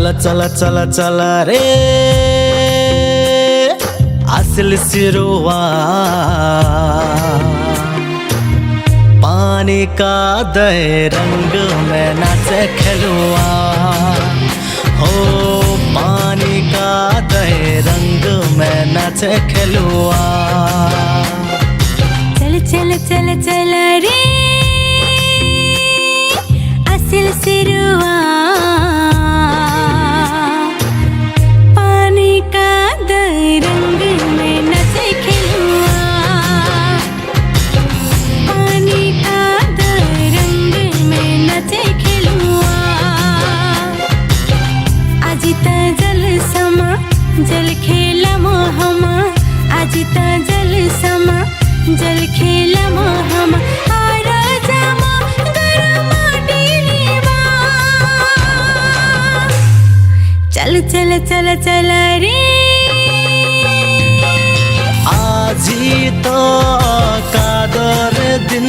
चल चल चल चल रे असल सिरुआ पानी का दे रंग में नाचे खेलुआ हो पानी का दे रंग में नाचे खेलुआ। चल चल चल चल रे असल सिरुआ पानी का दे रंग में नाचे खेलुआ पानी का दे रंग में नाचे खेलुआ। आज ता जल समा जल खेला मोहमा आज ता जल समा जल खेला मोहमा आरा जामा गरमा डीलीवा। चल चल चल चल रे आजी तो कादर दिन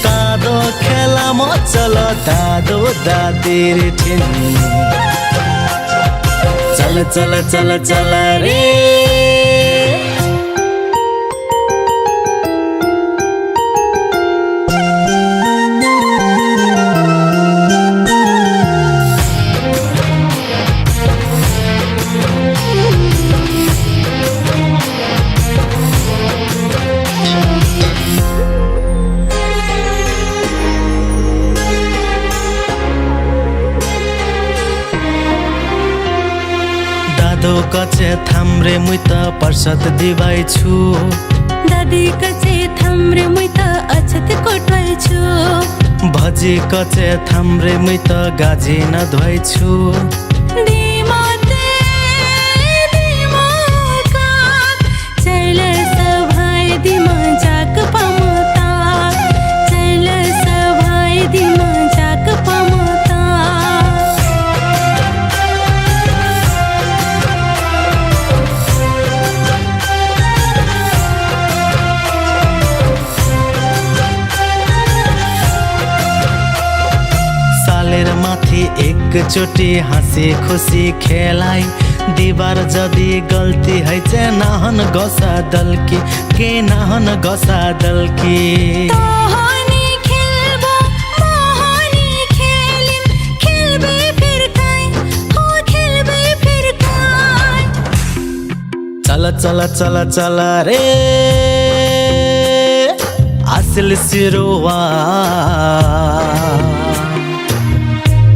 कादो खेला मो चलो दादो दादीर ठिन चल चल चल चल रे। दादो कचे थाम्रे मुई त प्रसाद दिवाई छु दादी कचे थाम्रे मुई त अछत कोटवाई छु भजी कचे थाम्रे मुई त गाजी न धोई छु। चल सभाई दिमा जाक पमता चल सभाई दिमा जाक पमता। सालेर माथि एकचोटि हाँसी खुशी खेलाई दीबार जदि गल्ती है चे नाहन गसा दलकी के नाहन गसा दलकी। तोहनी खेलबो मोहनी खेलिम खेलबे फिर काई हो खेलबे फिर काई। चल चल चल चल रे असल सिरुआ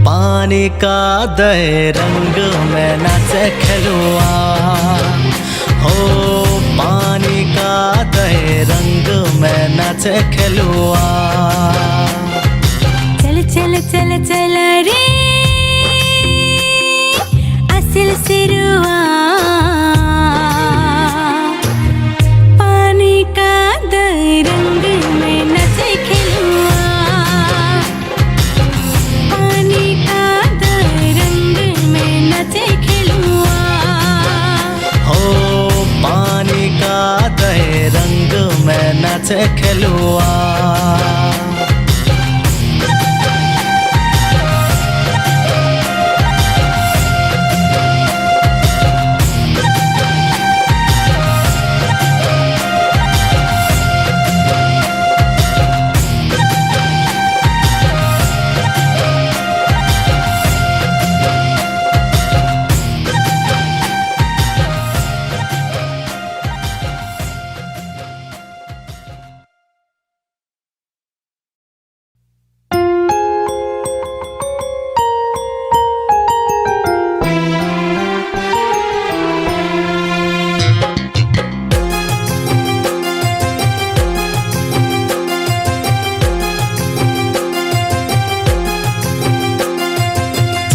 पानी का दे रंग में नाचे खेलुआ हो पानी का दे रंग में नाचे खेलुआ। चल चल चल चल रे असल सिरुआ पानी का दे रंग में नाचे खेलुआ पानी का दे रंग में नाचे खेलुआ हो पानी का दे रंग में नाचे खेलुआ।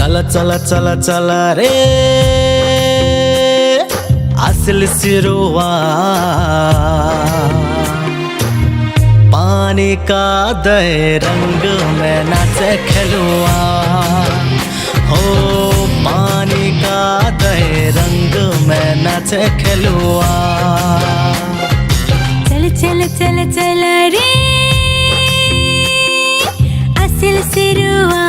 चल चल चल चल रे असल सिरुआ पानी का दे रंग में नाचे खेलुआ हो पानी का दे रंग में नाचे खेलुआ। चल चल चल चल रे असल सिरुआ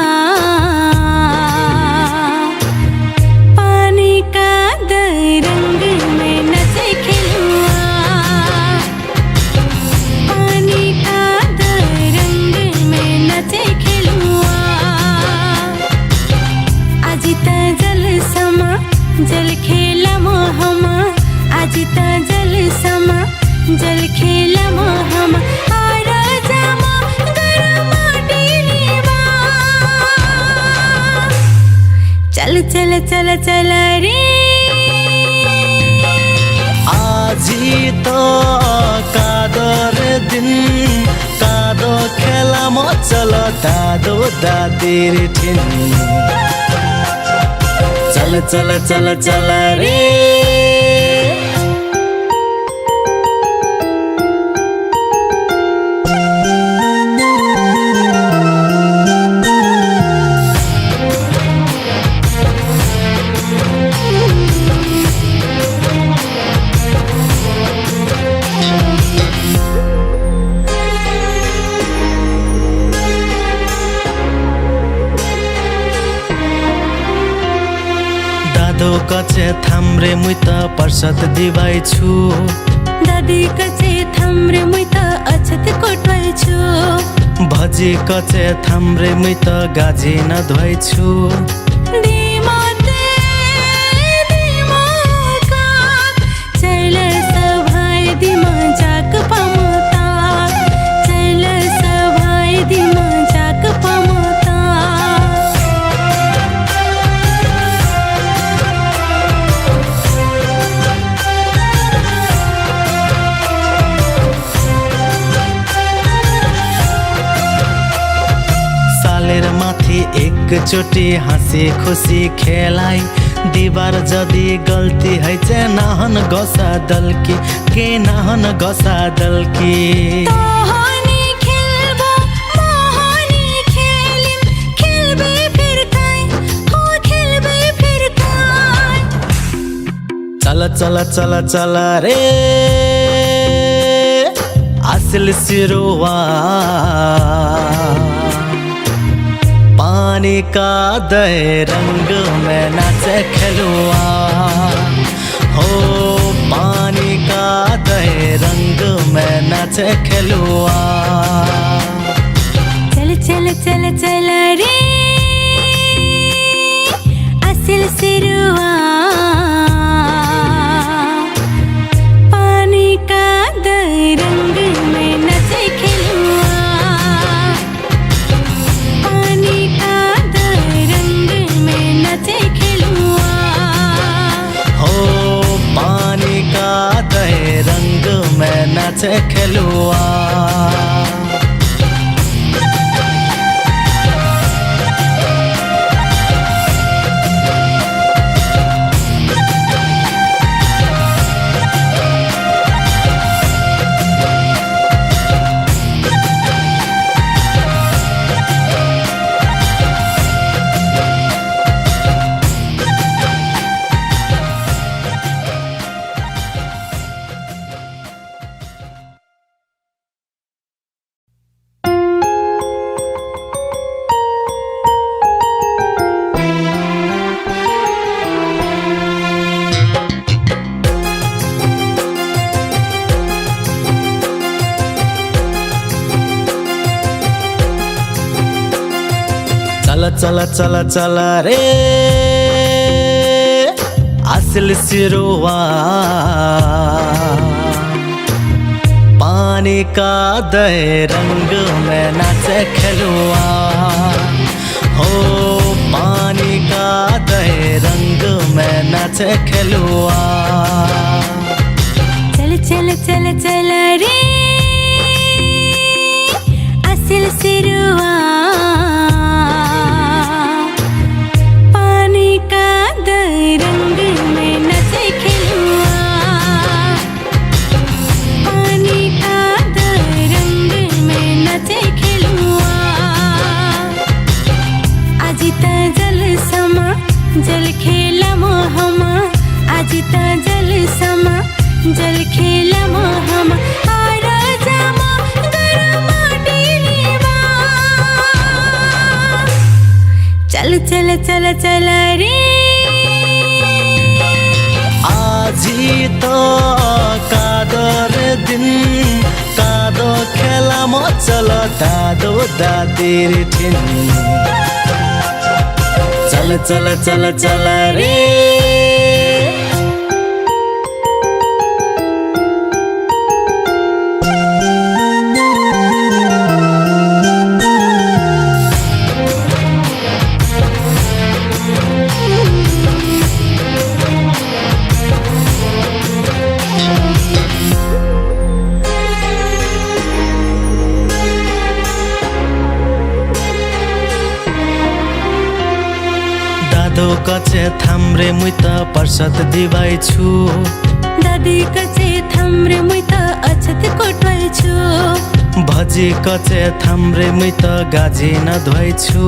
चल चल चल चल रे আজি তো কাদর দিন কাদো খেলা মচল দাদো দাদির ঠিন চল চল চল চল রে दादो कचे थाम्रे मुई त प्रसाद दिवाइछु दादी कचे थाम्रे मुई त अछत कोट्वाइछु भजी कचे थाम्रे मुई त गाजी न धोइछु दिमते दिमका चल सभाय दिमा जाक पमता चल सभाय दिमा जाक पमता सालेर माथि एकचोटि हाँसी खुसी खेलाई दिबार जदि गल्ती हैचे नाहन गसा दल्की के नाहन गसा दल्की तोहनी खेलबो मोहनी खेलिम खेलबे फिर काई हो खेलबे फिर काई चल चल चल चल रे असल सिरुवा पानी का दे रंग में नाचे खेलुआ हो पानी का दे रंग में नाचे खेलुआ चल चल चल चल रे असल सिरुआ पानी का दे रंग में नचे खेलुआ पानी का दे रंग में नचे खेलुआ हो पानी का दे रंग में नाचे खेलुआ चल चल चल चल रे असल सिरुआ पानी का दे रंग में नाचे खेलुआ हो पानी का दे रंग में नाचे खेलुआ चल चल चल चल रे असल सिरुआ पानी का दे रंग में नचे खेलुआ पानी का दे रंग में नचे खेलुआ आज त जल समा जल खेला मोहमा आज त जल समा जल खेला मोहमा आरा जामा गरमा टीलीवा चल चल चल चल रे আজি তো কাদর দিন কাদো খেলা মচল দাদো দাদির ঠিন চল চল চল চল রে दादो कचे थाम्रे मुई त प्रसाद दिवाइछु दादी कचे थाम्रे मुई त अछत कोटाइछु भजी कचे थाम्रे मुई त गाजी न धोइछु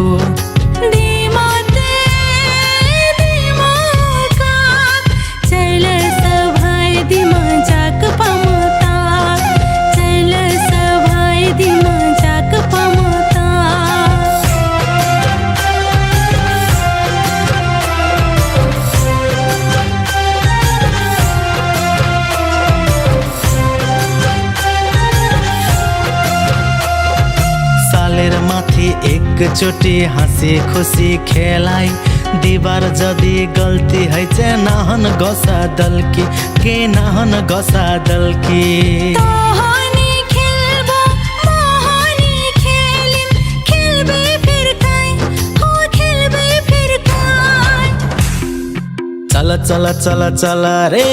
सालेर माथि एकचोटि हाँसी खुसी खेलाई दिबार जदि गल्ती है चे नाहन गसा दल्की के नाहन गसा दल्की चल चल चल चल रे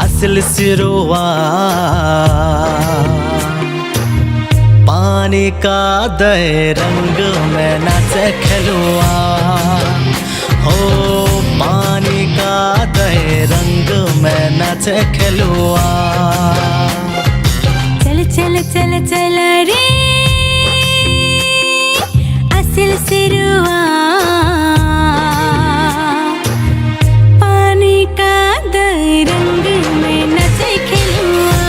आसिल सिरुवा पानी का दे रंग में नाचे खेलुआ हो पानी का दे रंग में नाचे खेलुआ चल चल चल चल रे असिल सिरुआ पानी का दे रंग में नाचे खेलुआ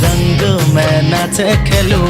रंग में नाचे खेलुआ।